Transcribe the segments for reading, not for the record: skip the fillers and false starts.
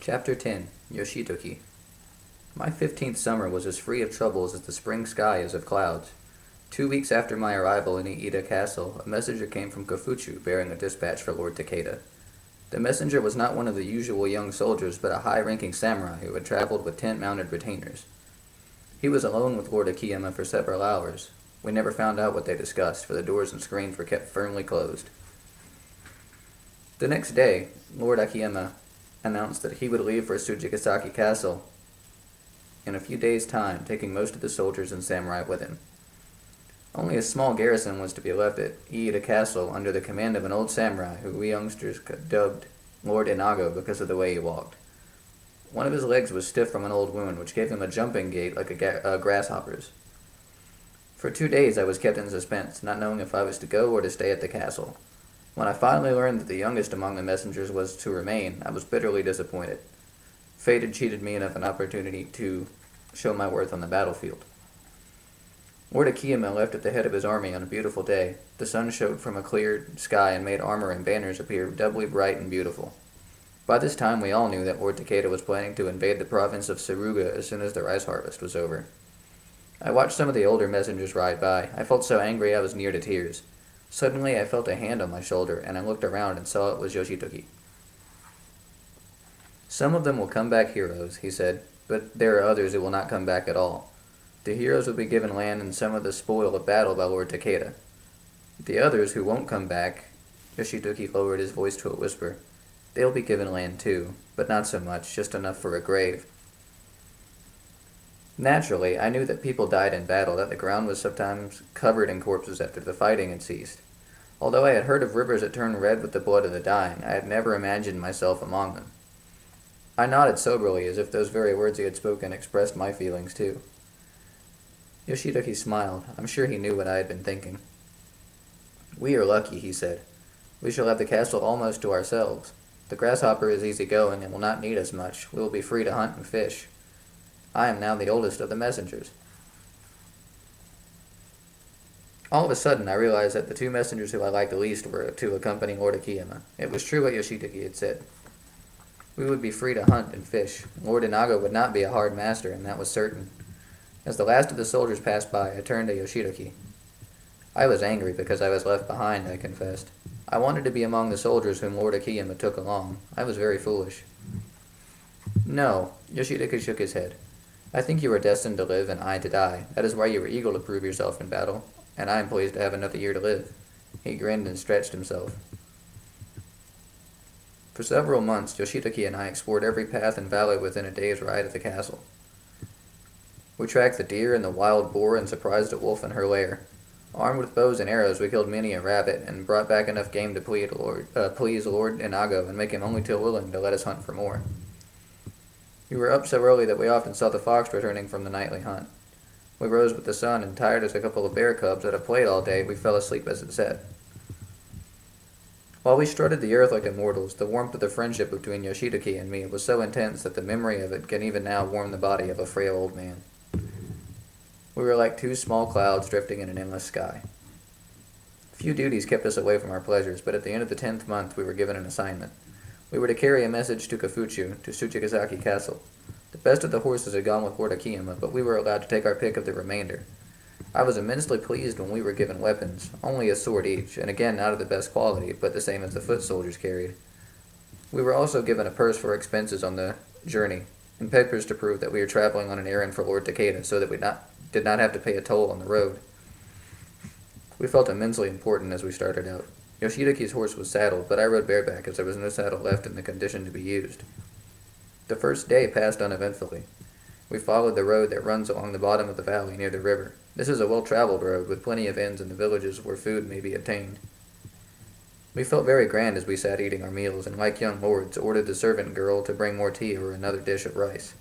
Chapter 10 Yoshitoki. My 15th summer was as free of troubles as the spring sky is of clouds. 2 weeks after my arrival in Iida Castle, a messenger came from Kofuchu bearing a dispatch for Lord Takeda. The messenger was not one of the usual young soldiers, but a high-ranking samurai who had traveled with 10 mounted retainers. He was alone with Lord Akiyama for several hours. We never found out what they discussed, for the doors and screens were kept firmly closed. The next day, Lord Akiyama announced that he would leave for Tsuchigasaki Castle in a few days' time, taking most of the soldiers and samurai with him. Only a small garrison was to be left at Iida Castle under the command of an old samurai who we youngsters dubbed Lord Inago because of the way he walked. One of his legs was stiff from an old wound, which gave him a jumping gait like a grasshopper's. For 2 days I was kept in suspense, not knowing if I was to go or to stay at the castle. When I finally learned that the youngest among the messengers was to remain, I was bitterly disappointed. Fate had cheated me of an opportunity to show my worth on the battlefield. Lord Akiyama left at the head of his army on a beautiful day. The sun shone from a clear sky and made armor and banners appear doubly bright and beautiful. By this time we all knew that Lord Takeda was planning to invade the province of Saruga as soon as the rice harvest was over. I watched some of the older messengers ride by. I felt so angry I was near to tears. Suddenly I felt a hand on my shoulder, and I looked around and saw it was Yoshitoki. "Some of them will come back heroes," he said, "but there are others who will not come back at all. The heroes will be given land and some of the spoil of battle by Lord Takeda. The others who won't come back," Yoshitoki lowered his voice to a whisper, "they'll be given land too, but not so much, just enough for a grave." Naturally, I knew that people died in battle, that the ground was sometimes covered in corpses after the fighting had ceased. Although I had heard of rivers that turned red with the blood of the dying, I had never imagined myself among them. I nodded soberly, as if those very words he had spoken expressed my feelings too. Yoshitoki smiled. I'm sure he knew what I had been thinking. "We are lucky," he said. "We shall have the castle almost to ourselves. The grasshopper is easy-going and will not need us much. We will be free to hunt and fish. I am now the oldest of the messengers." All of a sudden, I realized that the 2 messengers who I liked the least were to accompany Lord Akiyama. It was true what Yoshitoki had said. We would be free to hunt and fish. Lord Inago would not be a hard master, and that was certain. As the last of the soldiers passed by, I turned to Yoshitoki. I was angry because I was left behind, I confessed. I wanted to be among the soldiers whom Lord Akiyama took along. I was very foolish. "No," Yoshitoki shook his head. "I think you are destined to live and I to die. That is why you were eager to prove yourself in battle, and I am pleased to have another year to live." He grinned and stretched himself. For several months, Yoshitoki and I explored every path and valley within a day's ride of the castle. We tracked the deer and the wild boar and surprised a wolf in her lair. Armed with bows and arrows, we killed many a rabbit and brought back enough game to please Lord Inago and make him only too willing to let us hunt for more. We were up so early that we often saw the fox returning from the nightly hunt. We rose with the sun, and tired as a couple of bear cubs that have played all day, we fell asleep as it set. While we strutted the earth like immortals, the warmth of the friendship between Yoshitoki and me was so intense that the memory of it can even now warm the body of a frail old man. We were like 2 small clouds drifting in an endless sky. Few duties kept us away from our pleasures, but at the end of the 10th month we were given an assignment. We were to carry a message to Kofuchu, to Tsuchigasaki Castle. The best of the horses had gone with Lord Akiyama, but we were allowed to take our pick of the remainder. I was immensely pleased when we were given weapons, only a sword each, and again not of the best quality, but the same as the foot soldiers carried. We were also given a purse for expenses on the journey, and papers to prove that we were traveling on an errand for Lord Takeda, so that we did not have to pay a toll on the road. We felt immensely important as we started out. Yoshitoki's horse was saddled, but I rode bareback as there was no saddle left in the condition to be used. The first day passed uneventfully. We followed the road that runs along the bottom of the valley near the river. This is a well-traveled road, with plenty of inns in the villages where food may be obtained. We felt very grand as we sat eating our meals, and like young lords, ordered the servant girl to bring more tea or another dish of rice.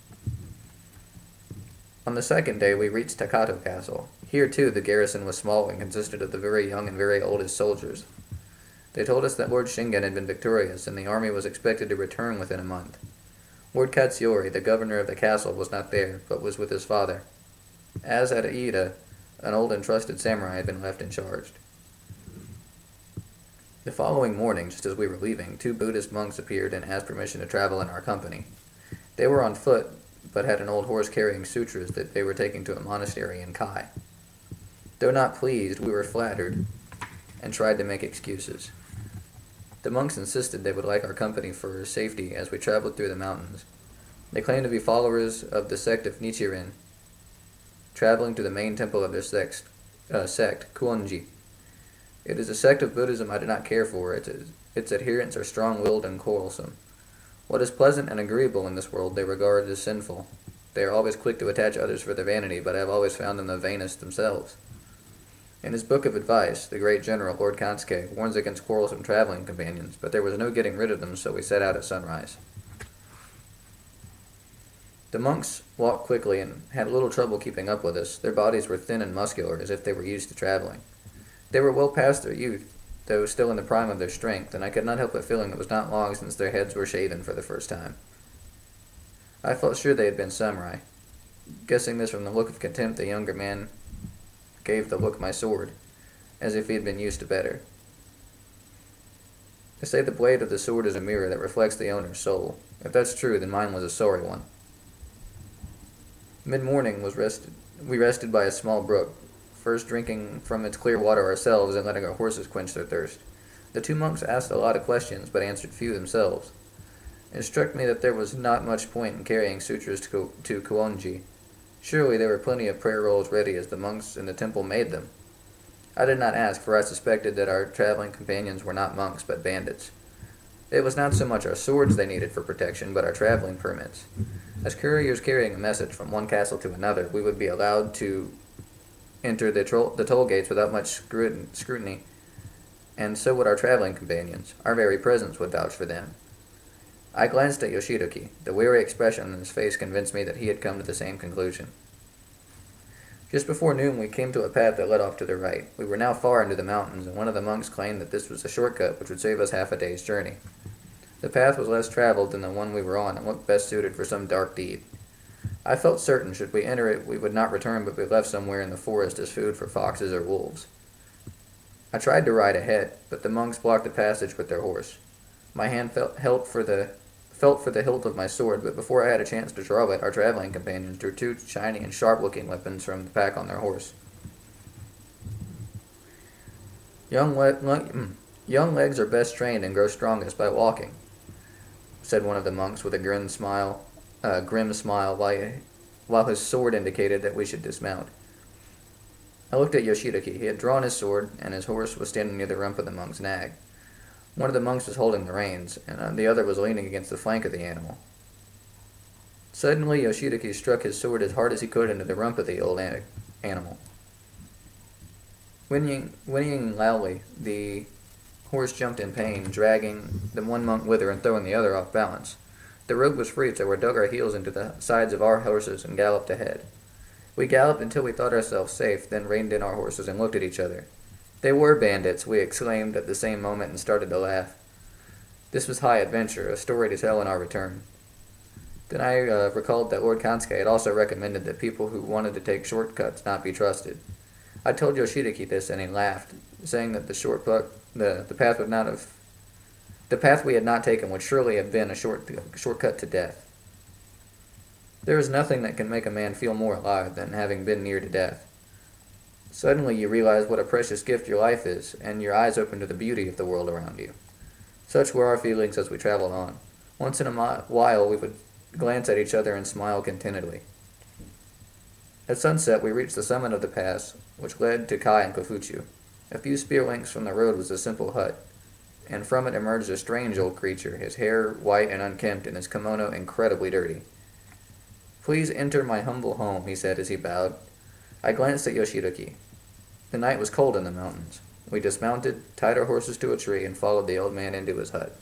On the second day we reached Takato Castle. Here, too, the garrison was small and consisted of the very young and very oldest soldiers. They told us that Lord Shingen had been victorious, and the army was expected to return within a month. Lord Katsuyori, the governor of the castle, was not there, but was with his father. As at Iida, an old and trusted samurai had been left in charge. The following morning, just as we were leaving, 2 Buddhist monks appeared and asked permission to travel in our company. They were on foot, but had an old horse carrying sutras that they were taking to a monastery in Kai. Though not pleased, we were flattered and tried to make excuses. The monks insisted they would like our company for safety as we traveled through the mountains. They claimed to be followers of the sect of Nichiren, traveling to the main temple of their sect, Kuonji. It is a sect of Buddhism I do not care for. Its adherents are strong-willed and quarrelsome. What is pleasant and agreeable in this world they regard as sinful. They are always quick to attach others for their vanity, but I have always found them the vainest themselves. In his book of advice, the great general, Lord Kansuke, warns against quarrelsome traveling companions, but there was no getting rid of them, so we set out at sunrise. The monks walked quickly and had little trouble keeping up with us. Their bodies were thin and muscular, as if they were used to traveling. They were well past their youth, though still in the prime of their strength, and I could not help but feeling it was not long since their heads were shaven for the first time. I felt sure they had been samurai. Guessing this from the look of contempt the younger man gave the look my sword, as if he had been used to better. They say the blade of the sword is a mirror that reflects the owner's soul. If that's true, then mine was a sorry one. Mid-morning we rested by a small brook, first drinking from its clear water ourselves and letting our horses quench their thirst. The two monks asked a lot of questions, but answered few themselves. It struck me that there was not much point in carrying sutras to Kuonji. Surely there were plenty of prayer rolls ready as the monks in the temple made them. I did not ask, for I suspected that our traveling companions were not monks, but bandits. It was not so much our swords they needed for protection, but our traveling permits. As couriers carrying a message from one castle to another, we would be allowed to enter the toll gates without much scrutiny, and so would our traveling companions. Our very presence would vouch for them. I glanced at Yoshitoki. The weary expression on his face convinced me that he had come to the same conclusion. Just before noon, we came to a path that led off to the right. We were now far into the mountains, and one of the monks claimed that this was a shortcut which would save us half a day's journey. The path was less traveled than the one we were on, and looked best suited for some dark deed. I felt certain, should we enter it, we would not return but be left somewhere in the forest as food for foxes or wolves. I tried to ride ahead, but the monks blocked the passage with their horse. My hand felt for the hilt of my sword, but before I had a chance to draw it, our traveling companions drew two shiny and sharp-looking weapons from the pack on their horse. Young legs are best trained and grow strongest by walking, said one of the monks with a grim smile, while his sword indicated that we should dismount. I looked at Yoshitoki. He had drawn his sword, and his horse was standing near the rump of the monk's nag. One of the monks was holding the reins, and the other was leaning against the flank of the animal. Suddenly, Yoshitoki struck his sword as hard as he could into the rump of the old animal. Whinnying loudly, the horse jumped in pain, dragging the one monk with her and throwing the other off balance. The road was free, so we dug our heels into the sides of our horses and galloped ahead. We galloped until we thought ourselves safe, then reined in our horses and looked at each other. They were bandits, we exclaimed at the same moment and started to laugh. This was high adventure, a story to tell in our return. Then I recalled that Lord Kansuke had also recommended that people who wanted to take shortcuts not be trusted. I told Yoshitoki this, and he laughed, saying that the path we had not taken would surely have been a shortcut to death. There is nothing that can make a man feel more alive than having been near to death. Suddenly you realize what a precious gift your life is, and your eyes open to the beauty of the world around you. Such were our feelings as we traveled on. Once in a while we would glance at each other and smile contentedly. At sunset we reached the summit of the pass, which led to Kai and Kofuchu. A few spear lengths from the road was a simple hut, and from it emerged a strange old creature, his hair white and unkempt, and his kimono incredibly dirty. "Please enter my humble home," he said as he bowed. I glanced at Yoshitoki. The night was cold in the mountains. We dismounted, tied our horses to a tree, and followed the old man into his hut.